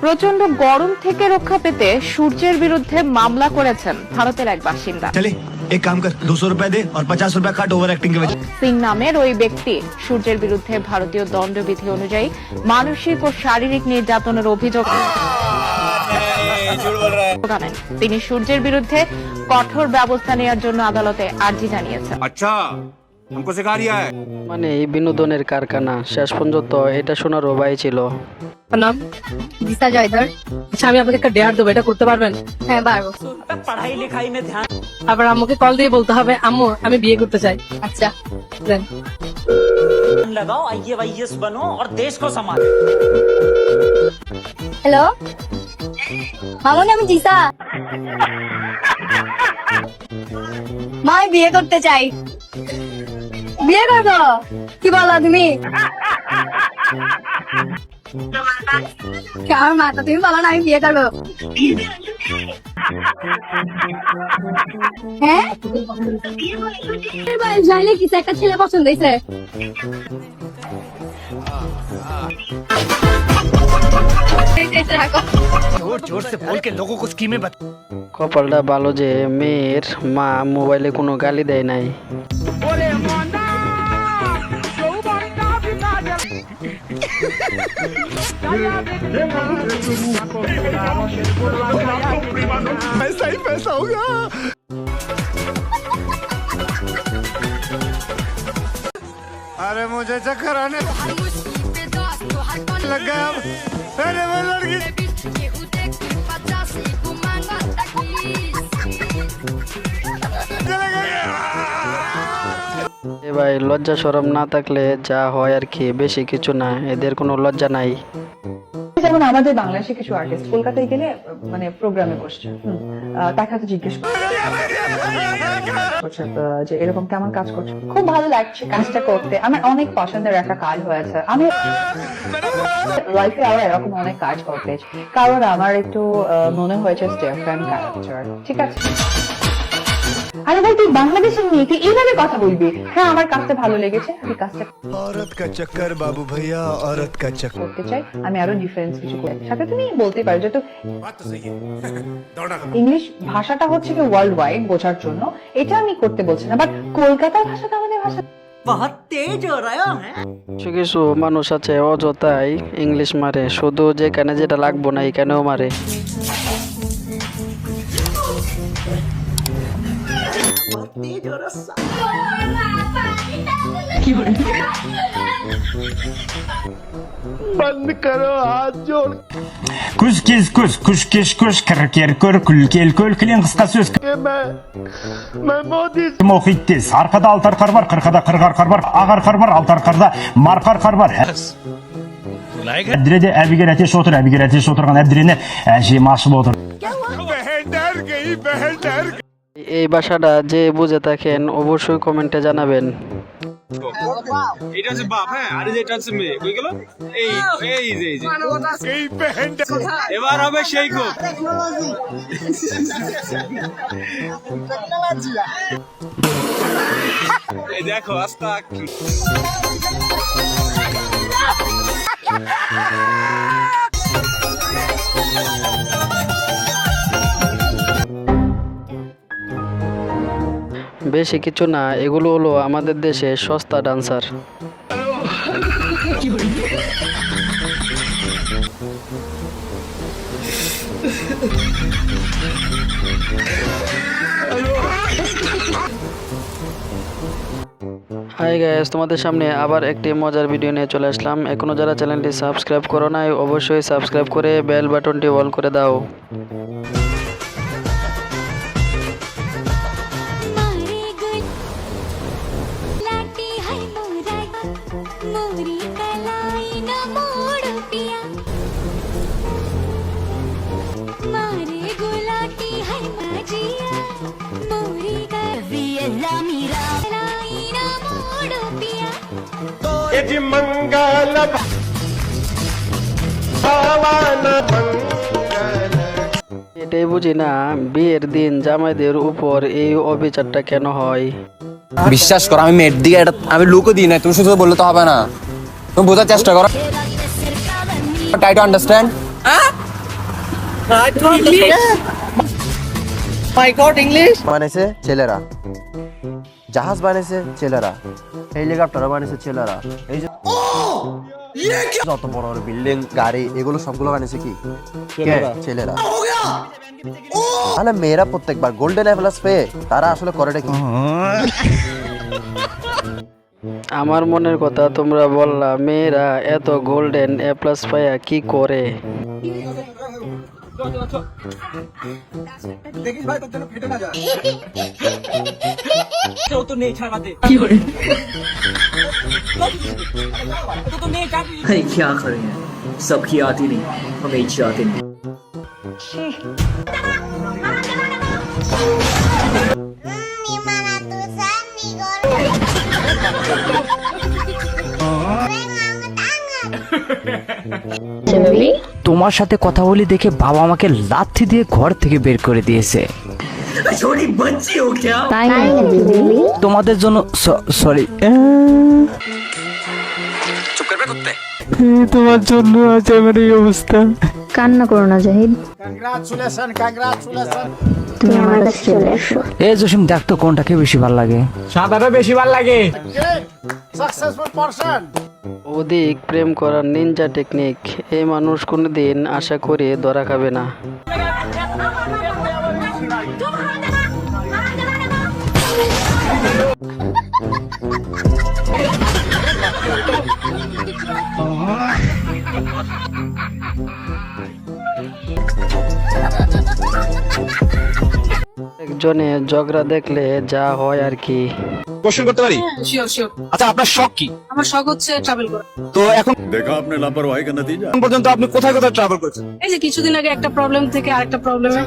প্রচন্ড গরম থেকে রক্ষা পেতে সূর্যের বিরুদ্ধে মামলা করেছেন ভারতের এক বাসিন্দা। चले एक काम कर 200 रुपए दे और 50 रुपए काट ओवर एक्टिंग के वजह। সিং নামের ওই ব্যক্তি সূর্যের বিরুদ্ধে ভারতীয় দণ্ডবিধি অনুযায়ী মানসিক ও শারীরিক নির্যাতনের অভিযোগ আনেন। তিনি সূর্যের বিরুদ্ধে কঠোর ব্যবস্থা নেওয়ার জন্য আদালতে আর্জি জানিয়েছেন। अच्छा हमको सिखा रिया है। মানে এই বিনোদনের কারখানা শেষ পর্যন্ত এটা শোনার উপায় ছিল। নাম দিশা জয়দার। আচ্ছা আমি আপনাকে একটা ডেয়ার দেবো, এটা করতে পারবেন? হ্যাঁ পারবো। আবার আম্মুকে কল দিয়ে বলতে হবে আম্মু আমি বিয়ে করতে চাই। আচ্ছা দেন। लगाओ IAS बनो और देश को संभालो। হ্যালো মামুনি, আমি দিশা। মা আমি বিয়ে করতে চাই। বিয়ে করবো? কি বলো তুমি? আমার মাতা, তুমি বলো না আমি বিয়ে করবো। হ্যাঁ জানলে কিছু একটা ছেলে পছন্দ হয়েছে। কপালটা ভালো যে মেয়ের মা মোবাইলে কোনো গালি দেয় নাই। पैसा ही पैसा होगा। अरे मुझे चक्कर आने लग गया अब। अरे वो लड़की এ ভাই লজ্জা শরম না থাকলে যা হয় আর কি, বেশি কিছু না, এদের কোনো লজ্জা নাই। যেমন আমাদের বাংলাদেশে কিছু আর্টিস্ট কলকাতায় গেলে মানে প্রোগ্রামে বসছে, তাকে হয়তো জিজ্ঞেস করছে যে এরকম কেমন কাজ করছে, খুব ভালো লাগছে কাজটা করতে, আমার অনেক পছন্দের একটা কাজ হয়েছে। আমি লাইফে আবার এরকম অনেক কাজ করতে, কারণ আমার একটু মনে হয়েছে স্টেফান ক্যারেক্টার, ঠিক আছে। আরে ভাই তুই বাংলাদেশের মেয়ে, তুই এইভাবে কথা বলবি? হ্যাঁ আমার কাজটা ভালো লেগেছে, আমি কাজটা औरत का चक्कर बाबू भैया, औरत का चक्कर। করতে চাই, আমি আরো ডিফারেন্স কিছু করি। সাথে তুমি বলতে পারো যে তো ইংলিশ ভাষাটা হচ্ছে কি ওয়ার্ল্ড ওয়াইড বোঝার জন্য, এটা আমি করতে বলছি না, বাট কলকাতার ভাষাটা আমাদের ভাষা। बहुत तेज हो रहा है। কিছু কিছু মানুষ আছে অযথাই ইংলিশ মারে, শুধু যেখানে যেটা লাগবো না এখানেও মারে। तेज हो रहा Күз кез көз, күш кеш көш, кір кер көр, күл кел көл, кілең қысқа сөз. Кім оқиды тез, арқада алты арқар бар, қырқада қырық арқар бар, ақ арқар бар, алты арқарда марқа арқар бар. Әбдіреде әбігер әтеш отыр, әбігер әтеш отырған әбдірені әжем ашып отыр. এই ভাষাটা যে বুঝে থাকেন অবশ্যই কমেন্টে জানাবেন। এটা হচ্ছে বাপ, হ্যাঁ, আর এটা হচ্ছে মেয়ে। কই গেল? এই এবার হবে সেই গো। এই দেখো আস্তা বেশি কিছু না, এগুলো হলো আমাদের দেশে সস্তা ডান্সার। হাই গাইস, তোমাদের সামনে আবার একটি মজার ভিডিও নিয়ে চলে আসলাম। এখনো যারা চ্যানেলটি সাবস্ক্রাইব করো নাই অবশ্যই সাবস্ক্রাইব করে বেল বাটনটি অল করে দাও। এটাই বুঝি না বিয়ের দিন জামাইদের উপর এই অবিচারটা কেন হয়। বিশ্বাস করো আমি মেয়ের দিকে আমি লুকও দিই না, তুমি শুধু বললে তো হবে না, তুমি বোঝার চেষ্টা করো, ট্রাই টু আন্ডারস্ট্যান্ড। বানিয়েছে ছেলেরা, জাহাজ বানিয়েছে ছেলেরা, হেলিকপ্টার বানিয়েছে ছেলেরা, এই যে যত বড় বড় বিল্ডিং গাড়ি এগুলো সবগুলো বানিয়েছে কি ছেলেরা। তাহলে মেয়েরা প্রত্যেকবার গোল্ডেন এ প্লাস পেয়ে তারা আসলে করেটা কি? আমার মনের কথা তোমরা বললা, মেয়েরা এত গোল্ডেন এ প্লাস পাইয়া কি করে? तो तो नहीं छाड़ा दे तो नहीं जाती क्या करें, सबकी आती नहीं, हमें इच्छा आती नहीं। তোমার সাথে কথা বলি দেখে বাবা আমাকে লাথি দিয়ে ঘর থেকে বের করে দিয়েছে। তোমাদের জন্য সরি, তোমার জন্য আজ আমার এই অবস্থা। কান্না করো না জাহিদ, তুমি আমার কাছে চলে এসো। এ জসিম, দেখ তো কোনটাকে বেশি ভালো লাগে? সাদাটা বেশি ভালো লাগে। অধিক প্রেম করার নিনজা টেকনিক, এই মানুষ কোনোদিন আশা করে ধরা খাবে না। একজনে ঝগড়া দেখলে যা হয় আর কি। কোশ্চেন করতে পারি? Sure sure. আচ্ছা, আপনার শখ কি? আমার শখ হচ্ছে ট্রাভেল করা। তো এখন দেখা আপনি লাপরওয়াহি কা নতিজা। এখন পর্যন্ত আপনি কোথায় কোথায় ট্রাভেল করেছেন? এই যে কিছুদিন আগে একটা প্রবলেম থেকে আরেকটা প্রবলেমে।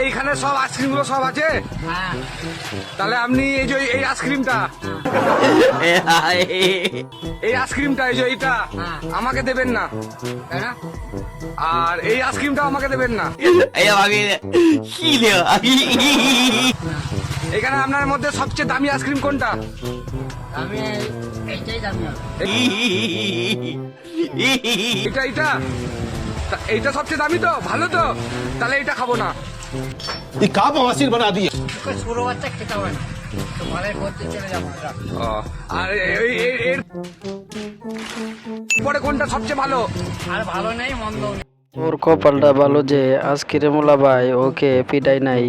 এইখানে সব আইসক্রিম গুলো সব আছে? তাহলে আপনি এই যে এই আইসক্রিমটা, এই আইসক্রিমটা এই যে এইটা আমাকে দেবেন না, আর এই আইসক্রিমটা আমাকে দেবেন না। এখানে আপনার মধ্যে সবচেয়ে দামি আইসক্রিম কোনটা? এটা এটা এইটা সবচেয়ে দামি তো, ভালো তো, তাহলে এটা খাবো না। আর এর পরে কোনটা সবচেয়ে ভালো? ওর কপালটা ভালো যে আজকের মোলা ভাই ওকে পিটাই নাই।